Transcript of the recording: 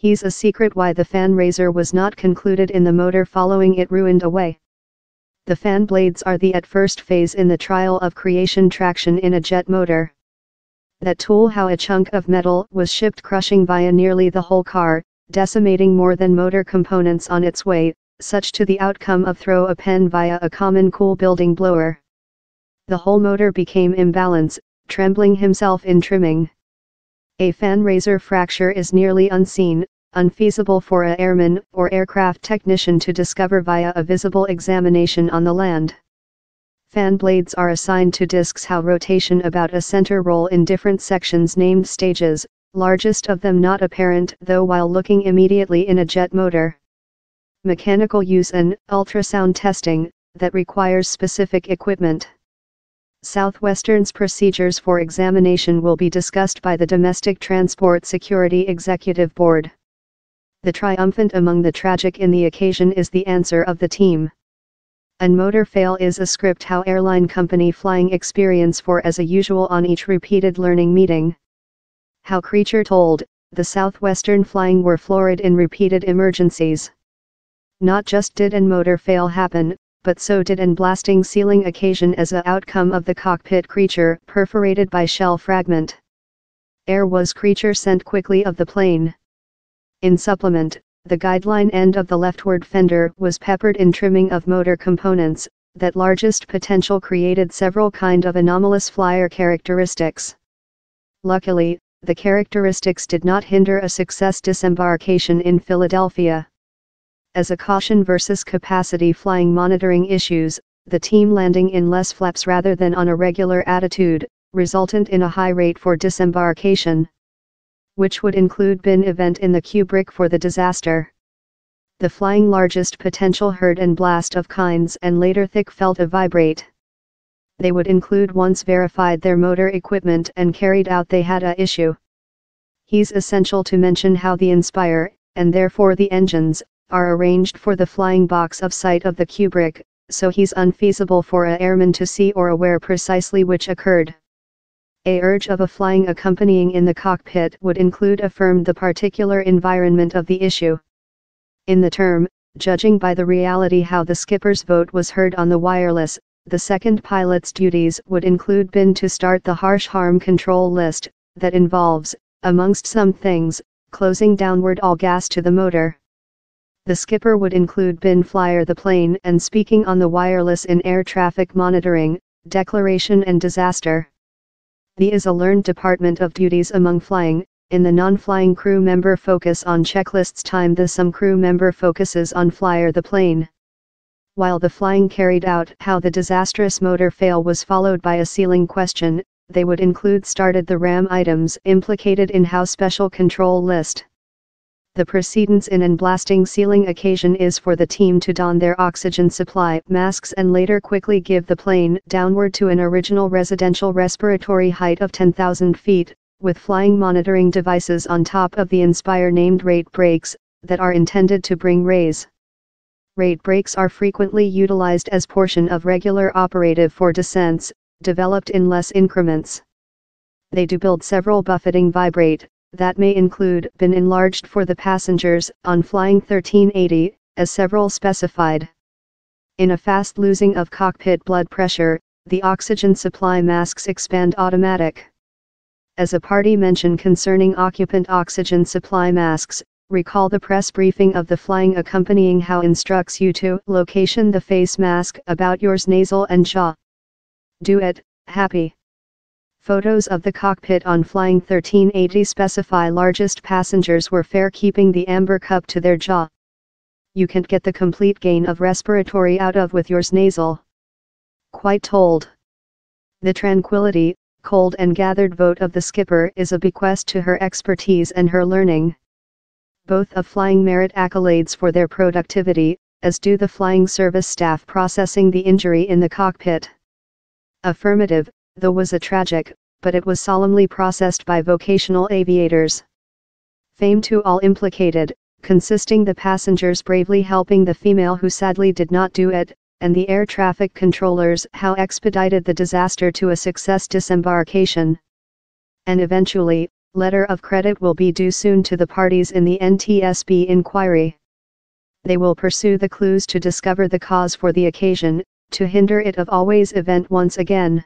He's a secret why the fan raiser was not concluded in the motor following it ruined away. The fan blades are the at first phase in the trial of creation traction in a jet motor. That tool how a chunk of metal was shipped crushing via nearly the whole car, decimating more than motor components on its way, such to the outcome of throw a pen via a common cool building blower. The whole motor became imbalance, trembling himself in trimming. A fan raiser fracture is nearly unseen, unfeasible for a airman or aircraft technician to discover via a visible examination on the land. Fan blades are assigned to discs how rotation about a center roll in different sections named stages, largest of them not apparent though while looking immediately in a jet motor. Mechanical use and ultrasound testing, that requires specific equipment. Southwestern's procedures for examination will be discussed by the Domestic Transport Security Executive Board. The triumphant among the tragic in the occasion is the answer of the team. An motor fail is a script how airline company flying experience for as a usual on each repeated learning meeting. How creature told, the Southwestern flying were florid in repeated emergencies. Not just did an motor fail happen, but so did an blasting ceiling occasion as a outcome of the cockpit creature perforated by shell fragment. Air was creature sent quickly of the plane. In supplement, the guideline end of the leftward fender was peppered in trimming of motor components, that largest potential created several kind of anomalous flyer characteristics. Luckily, the characteristics did not hinder a success disembarkation in Philadelphia. As a caution versus capacity flying monitoring issues, the team landing in less flaps rather than on a regular attitude, resultant in a high rate for disembarkation, which would include bin event in the Kubrick for the disaster. The flying largest potential heard and blast of kinds and later thick felt a vibrate. They would include once verified their motor equipment and carried out they had a issue. He's essential to mention how the Inspire, and therefore the engines, are arranged for the flying box of sight of the Kubrick, so he's unfeasible for a airman to see or aware precisely which occurred. A urge of a flying accompanying in the cockpit would include affirmed the particular environment of the issue. In the term, judging by the reality how the skipper's vote was heard on the wireless, the second pilot's duties would include bin to start the harsh harm control list, that involves, amongst some things, closing downward all gas to the motor. The skipper would include bin flyer the plane and speaking on the wireless in air traffic monitoring, declaration and disaster. The is a learned department of duties among flying. In the non-flying crew member focus on checklists time the some crew member focuses on flyer the plane. While the flying carried out how the disastrous motor fail was followed by a ceiling question, they would include started the RAM items implicated in how special control list. The precedence in an blasting ceiling occasion is for the team to don their oxygen supply masks and later quickly give the plane downward to an original residential respiratory height of 10,000 feet, with flying monitoring devices on top of the Inspire named rate brakes, that are intended to bring raise. Rate brakes are frequently utilized as portion of regular operative for descents, developed in less increments. They do build several buffeting vibrate, that may include bin enlarged for the passengers on flying 1380, as several specified. In a fast losing of cockpit blood pressure, the oxygen supply masks expand automatic. As a party mention concerning occupant oxygen supply masks, recall the press briefing of the flying accompanying how instructs you to location the face mask about yours nasal and jaw. Do it, happy. Photos of the cockpit on flying 1380 specify largest passengers were fair keeping the amber cup to their jaw. You can't get the complete gain of respiratory out of with yours nasal. Quite told. The tranquility, cold and gathered vote of the skipper is a bequest to her expertise and her learning. Both of flying merit accolades for their productivity, as do the flying service staff processing the injury in the cockpit. Affirmative, though was a tragic, but it was solemnly processed by vocational aviators. Fame to all implicated, consisting the passengers bravely helping the female who sadly did not do it, and the air traffic controllers how expedited the disaster to a success disembarkation. And eventually, Letter of credit will be due soon to the parties in the NTSB inquiry. They will pursue the clues to discover the cause for the occasion, to hinder it of always event once again.